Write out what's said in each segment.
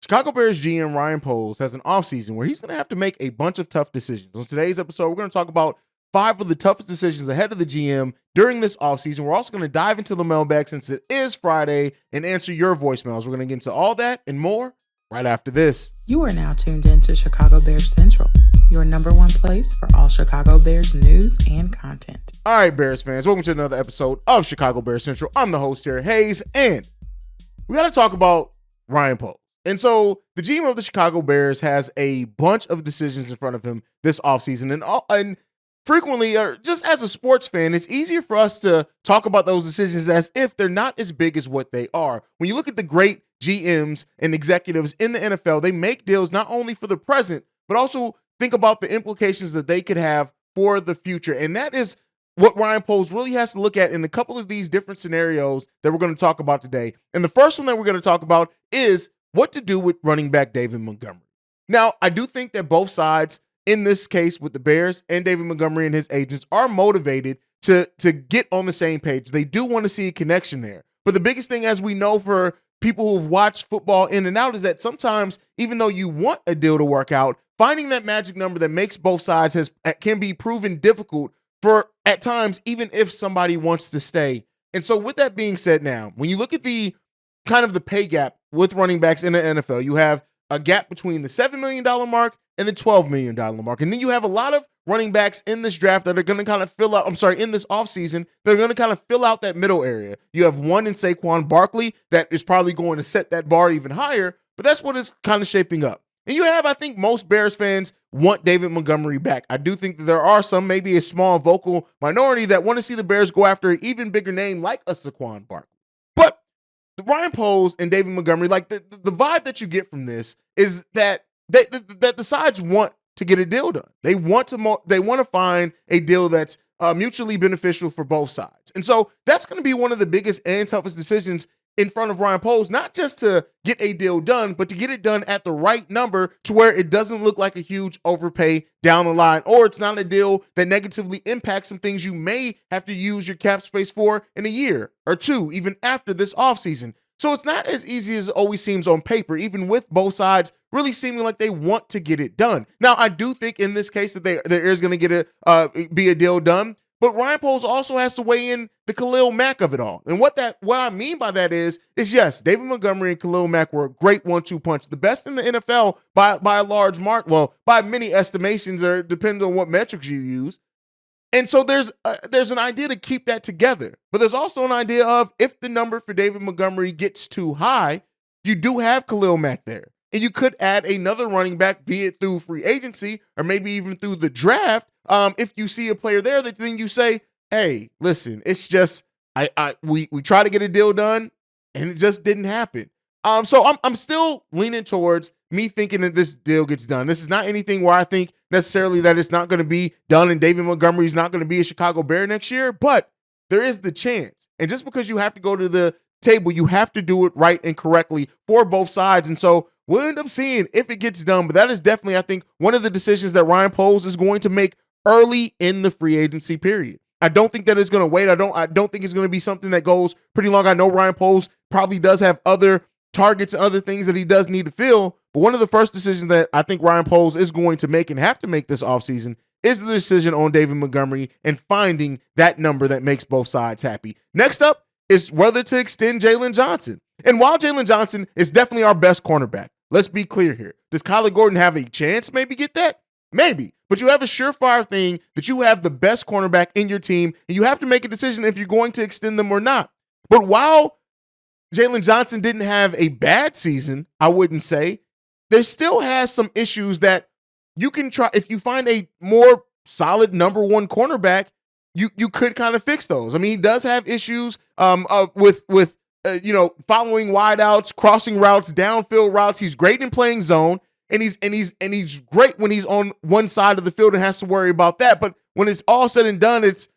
Chicago Bears GM Ryan Poles has an offseason where he's going to have to make a bunch of tough decisions. On today's episode, we're going to talk about 5 of the toughest decisions ahead of the GM during this offseason. We're also going to dive into the mailbag since it is Friday and answer your voicemails. We're going to get into all that and more right after this. You are now tuned in to Chicago Bears Central, your number one place for all Chicago Bears news and content. All right, Bears fans, welcome to another episode of Chicago Bears Central. I'm the host here, Hayes, and we got to talk about Ryan Poles. And so the GM of the Chicago Bears has a bunch of decisions in front of him this offseason. And frequently, or just as a sports fan, it's easier for us to talk about those decisions as if they're not as big as what they are. When you look at the great GMs and executives in the NFL, they make deals not only for the present, but also think about the implications that they could have for the future. And that is what Ryan Poles really has to look at in a couple of these different scenarios that we're going to talk about today. And the first one that we're going to talk about is what to do with running back David Montgomery. Now, I do think that both sides in this case with the Bears and David Montgomery and his agents are motivated to get on the same page. They do want to see a connection there. But the biggest thing, as we know for people who've watched football in and out, is that sometimes, even though you want a deal to work out, finding that magic number that makes both sides can be proven difficult for at times, even if somebody wants to stay. And so with that being said, now, when you look at the kind of the pay gap with running backs in the NFL, you have a gap between the $7 million mark and the $12 million mark. And then you have a lot of running backs in this draft that are going to kind of in this offseason, they're going to kind of fill out that middle area. You have one in Saquon Barkley that is probably going to set that bar even higher, but that's what it's kind of shaping up. And you have, I think most Bears fans want David Montgomery back. I do think that there are some, maybe a small vocal minority, that want to see the Bears go after an even bigger name like a Saquon Barkley. But Ryan Poles and David Montgomery, like the vibe that you get from this is that that the sides want to get a deal done. They want to find a deal that's mutually beneficial for both sides. And so that's going to be one of the biggest and toughest decisions in front of Ryan Poles, not just to get a deal done, but to get it done at the right number to where it doesn't look like a huge overpay down the line, or it's not a deal that negatively impacts some things you may have to use your cap space for in a year or two, even after this offseason. So it's not as easy as it always seems on paper, even with both sides really seeming like they want to get it done. Now, I do think in this case that there is going to be a deal done, but Ryan Poles also has to weigh in the Khalil Mack of it all. And what I mean by that is yes, David Montgomery and Khalil Mack were a great 1-2 punch, the best in the NFL by a large mark, well, by many estimations, or depending on what metrics you use. And so there's an idea to keep that together, but there's also an idea of if the number for David Montgomery gets too high, you do have Khalil Mack there. And you could add another running back, be it through free agency or maybe even through the draft. If you see a player there, that then you say, hey, listen, it's just we try to get a deal done and it just didn't happen. So I'm still leaning towards me thinking that this deal gets done. This is not anything where I think necessarily that it's not going to be done and David Montgomery is not going to be a Chicago Bear next year, but there is the chance. And just because you have to go to the table, you have to do it right and correctly for both sides. And so we'll end up seeing if it gets done. But that is definitely, I think, one of the decisions that Ryan Poles is going to make early in the free agency period. I don't think that it's going to wait. I don't think it's going to be something that goes pretty long. I know Ryan Poles probably does have other targets and other things that he does need to fill. But one of the first decisions that I think Ryan Poles is going to make and have to make this offseason is the decision on David Montgomery and finding that number that makes both sides happy. Next up is whether to extend Jalen Johnson. And while Jalen Johnson is definitely our best cornerback, let's be clear here. Does Kyler Gordon have a chance maybe get that? Maybe. But you have a surefire thing that you have the best cornerback in your team, and you have to make a decision if you're going to extend them or not. But while Jalen Johnson didn't have a bad season, I wouldn't say, there still has some issues that you can try. If you find a more solid number one cornerback, you could kind of fix those. I mean, he does have issues with following wideouts, crossing routes, downfield routes. He's great in playing zone, and he's great when he's on one side of the field and has to worry about that. But when it's all said and done, it's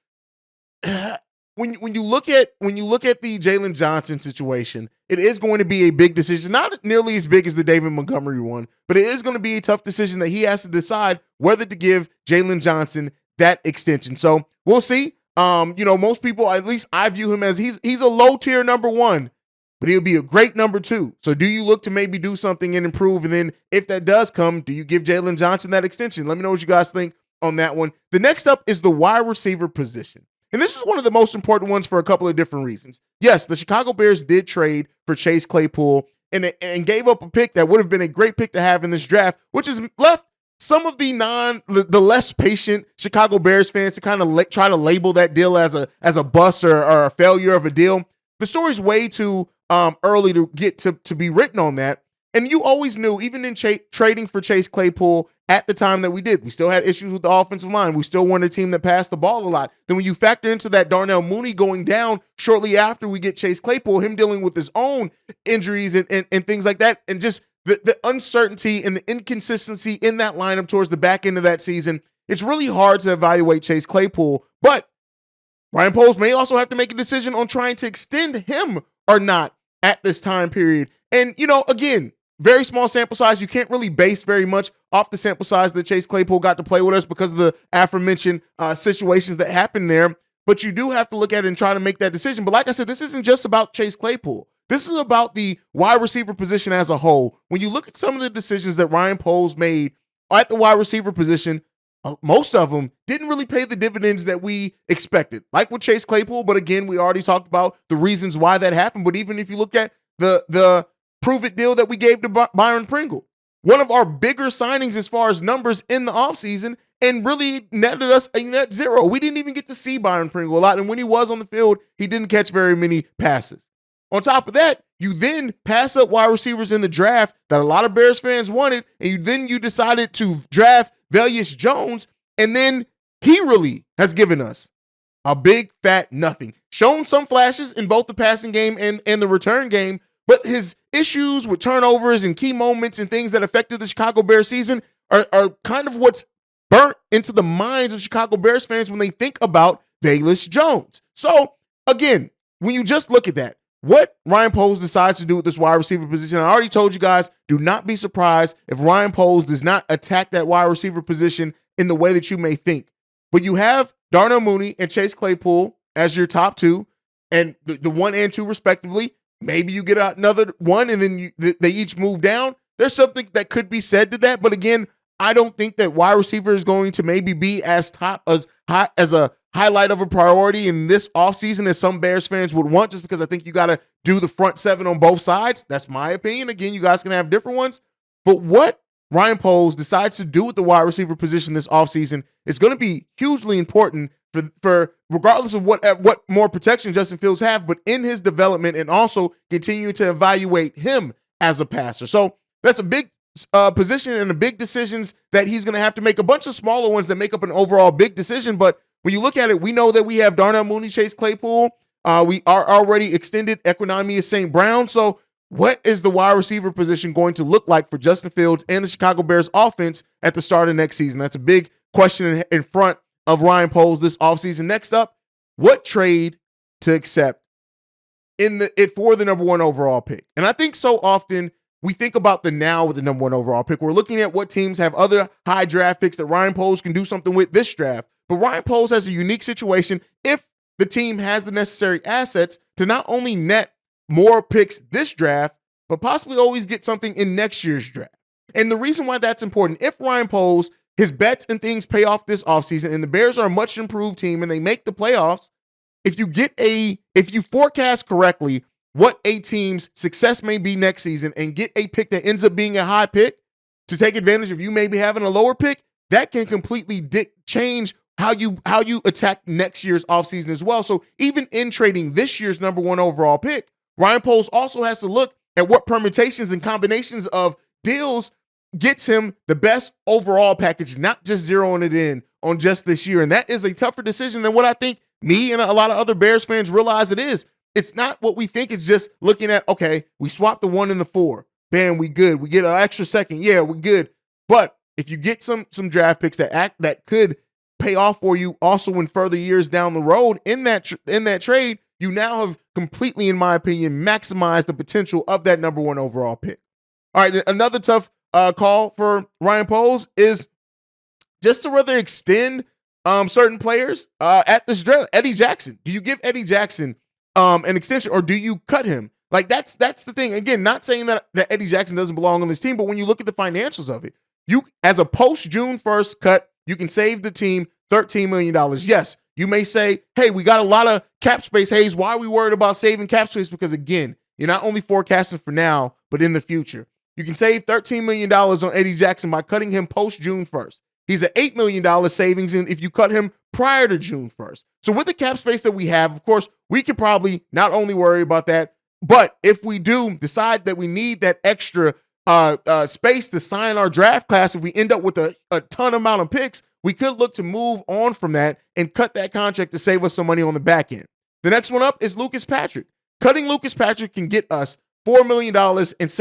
when you look at the Jalen Johnson situation, it is going to be a big decision, not nearly as big as the David Montgomery one, but it is going to be a tough decision that he has to decide whether to give Jalen Johnson that extension. So we'll see. Most people, at least I view him as he's a low tier number one. but he'll be a great number 2. So do you look to maybe do something and improve? And then if that does come, do you give Jalen Johnson that extension? Let me know what you guys think on that one. The next up is the wide receiver position. And this is one of the most important ones for a couple of different reasons. Yes, the Chicago Bears did trade for Chase Claypool and gave up a pick that would have been a great pick to have in this draft, which has left some of the less patient Chicago Bears fans to kind of try to label that deal as a bust or a failure of a deal. The story's way too early to get to be written on that. And you always knew, even in trading for Chase Claypool at the time that we did, we still had issues with the offensive line. We still weren't a team that passed the ball a lot. Then when you factor into that Darnell Mooney going down shortly after we get Chase Claypool, him dealing with his own injuries and things like that, and just the uncertainty and the inconsistency in that lineup towards the back end of that season, it's really hard to evaluate Chase Claypool. But Ryan Poles may also have to make a decision on trying to extend him or not at this time period. And, again, very small sample size. You can't really base very much off the sample size that Chase Claypool got to play with us because of the aforementioned situations that happened there. But you do have to look at it and try to make that decision. But like I said, this isn't just about Chase Claypool. This is about the wide receiver position as a whole. When you look at some of the decisions that Ryan Poles made at the wide receiver position, most of them didn't really pay the dividends that we expected, like with Chase Claypool. But again, we already talked about the reasons why that happened. But even if you look at the prove-it deal that we gave to Byron Pringle, one of our bigger signings as far as numbers in the offseason, and really netted us a net zero. We didn't even get to see Byron Pringle a lot. And when he was on the field, he didn't catch very many passes. On top of that, you then pass up wide receivers in the draft that a lot of Bears fans wanted, and you decided to draft Velus Jones, and then he really has given us a big fat nothing. Shown some flashes in both the passing game and the return game, but his issues with turnovers and key moments and things that affected the Chicago Bears season are kind of what's burnt into the minds of Chicago Bears fans when they think about Velus Jones. So, again, when you just look at that, what Ryan Poles decides to do with this wide receiver position, I already told you guys, do not be surprised if Ryan Poles does not attack that wide receiver position in the way that you may think. But you have Darnell Mooney and Chase Claypool as your top 2, and the 1 and 2 respectively. Maybe you get another one and then they each move down. There's something that could be said to that. But again, I don't think that wide receiver is going to maybe be as high as a highlight of a priority in this offseason as some Bears fans would want, just because I think you got to do the front 7 on both sides. That's my opinion. Again, you guys can have different ones. But what Ryan Poles decides to do with the wide receiver position this offseason is going to be hugely important for regardless of what more protection Justin Fields have, but in his development and also continue to evaluate him as a passer. So that's a big position and the big decisions that he's going to have to make, a bunch of smaller ones that make up an overall big decision. But when you look at it, we know that we have Darnell Mooney, Chase Claypool. We are already extended Equinemius St. Brown. So what is the wide receiver position going to look like for Justin Fields and the Chicago Bears offense at the start of next season? That's a big question in front of Ryan Poles this offseason. Next up, what trade to accept for the number 1 overall pick? And I think so often we think about the now with the number 1 overall pick. We're looking at what teams have other high draft picks that Ryan Poles can do something with this draft. But Ryan Poles has a unique situation if the team has the necessary assets to not only net more picks this draft, but possibly always get something in next year's draft. And the reason why that's important, if Ryan Poles, his bets and things pay off this offseason and the Bears are a much improved team and they make the playoffs, if you forecast correctly what a team's success may be next season and get a pick that ends up being a high pick to take advantage of you maybe having a lower pick, that can completely change how you attack next year's offseason as well. So even in trading this year's number 1 overall pick, Ryan Poles also has to look at what permutations and combinations of deals gets him the best overall package, not just zeroing it in on just this year. And that is a tougher decision than what I think me and a lot of other Bears fans realize it is. It's not what we think. It's just looking at, okay, we swapped the 1 and the 4. Bam, we good. We get an extra second. Yeah, we're good. But if you get some draft picks that could pay off for you also in further years down the road in that trade, you now have completely, in my opinion, maximized the potential of that number 1 overall pick. All right, another tough call for Ryan Poles is just to rather extend certain players at this draft. Eddie Jackson. Do you give Eddie Jackson an extension or do you cut him? Like that's the thing. Again, not saying that Eddie Jackson doesn't belong on this team, but when you look at the financials of it, you as a post June 1st cut, you can save the team $13 million. Yes, you may say, hey, we got a lot of cap space, Hayes. Why are we worried about saving cap space? Because again, you're not only forecasting for now, but in the future. You can save $13 million on Eddie Jackson by cutting him post June 1st. He's an $8 million savings if you cut him prior to June 1st. So with the cap space that we have, of course, we can probably not only worry about that, but if we do decide that we need that extra space to sign our draft class, if we end up with a ton amount of picks, we could look to move on from that and cut that contract to save us some money on the back end. The next one up is Lucas Patrick. Cutting Lucas Patrick can get us $4 million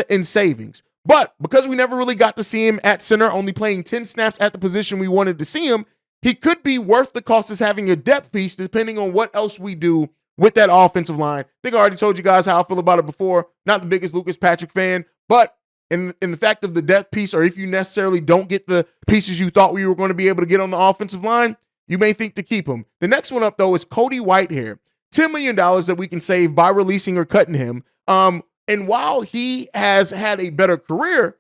in savings. But because we never really got to see him at center, only playing 10 snaps at the position we wanted to see him, he could be worth the cost as having a depth piece depending on what else we do with that offensive line. I think I already told you guys how I feel about it before. Not the biggest Lucas Patrick fan, but in the fact of the depth piece, or if you necessarily don't get the pieces you thought we were going to be able to get on the offensive line, you may think to keep him. The next one up, though, is Cody Whitehair. $10 million that we can save by releasing or cutting him. And while he has had a better career,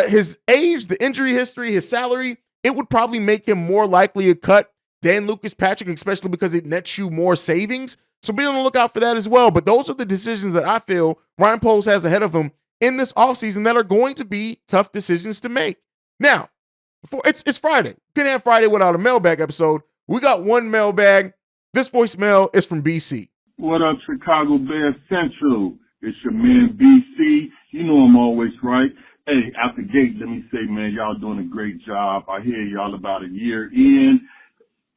his age, the injury history, his salary, it would probably make him more likely a cut than Lucas Patrick, especially because it nets you more savings. So be on the lookout for that as well. But those are the decisions that I feel Ryan Poles has ahead of him in this offseason that are going to be tough decisions to make. Now, it's Friday. Can't have Friday without a mailbag episode. We got one mailbag. This voicemail is from BC. What up, Chicago Bears Central? It's your man, BC. You know I'm always right. Hey, out the gate, let me say, man, y'all doing a great job. I hear y'all about a year in.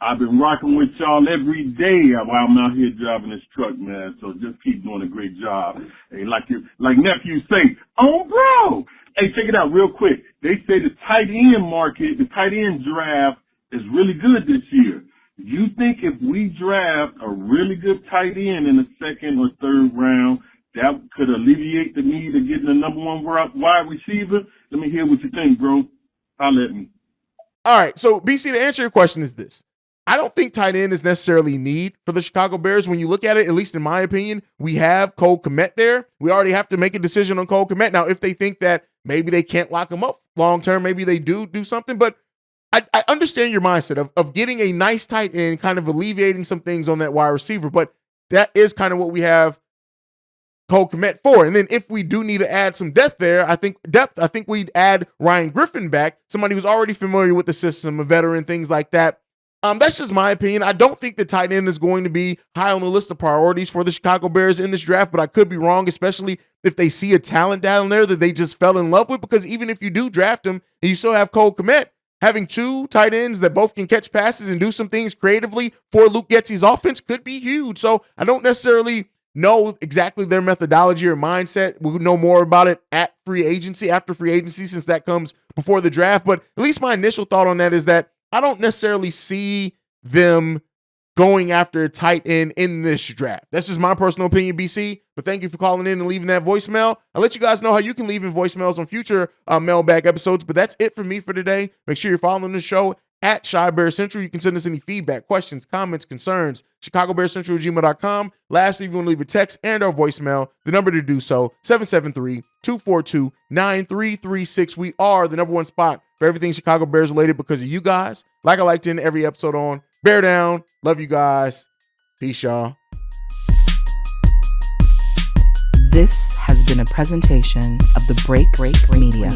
I've been rocking with y'all every day while I'm out here driving this truck, man. So just keep doing a great job. Hey, like nephew say, oh, bro. Hey, check it out real quick. They say the tight end market, the tight end draft is really good this year. You think if we draft a really good tight end in the second or third round, that could alleviate the need of getting the number one wide receiver? Let me hear what you think, bro. Holler at me. All right, so BC, to answer your question is this. I don't think tight end is necessarily need for the Chicago Bears. When you look at it, at least in my opinion, we have Cole Kmet there. We already have to make a decision on Cole Kmet. Now, if they think that maybe they can't lock him up long-term, maybe they do something, but I understand your mindset of getting a nice tight end, kind of alleviating some things on that wide receiver, but that is kind of what we have Cole Kmet for. And then if we do need to add some depth there, I think we'd add Ryan Griffin back, somebody who's already familiar with the system, a veteran, things like that. That's just my opinion. I don't think the tight end is going to be high on the list of priorities for the Chicago Bears in this draft, but I could be wrong, especially if they see a talent down there that they just fell in love with, because even if you do draft him and you still have Cole Kmet, having two tight ends that both can catch passes and do some things creatively for Luke Getsy's offense could be huge. So I don't necessarily know exactly their methodology or mindset. We'll know more about it after free agency, since that comes before the draft. But at least my initial thought on that is that I don't necessarily see them going after a tight end in this draft. That's just my personal opinion, BC. But thank you for calling in and leaving that voicemail. I'll let you guys know how you can leave in voicemails on future mailbag episodes. But that's it for me for today. Make sure you're following the show at Chi Bear Central. You can send us any feedback, questions, comments, concerns, ChicagoBearCentral@gmail.com. Lastly, if you want to leave a text and or voicemail, the number to do so, 773-242-9336. We are the number one spot for everything Chicago Bears related because of you guys. Like I like to end every episode on, bear down. Love you guys. Peace, y'all. This has been a presentation of the Break Media.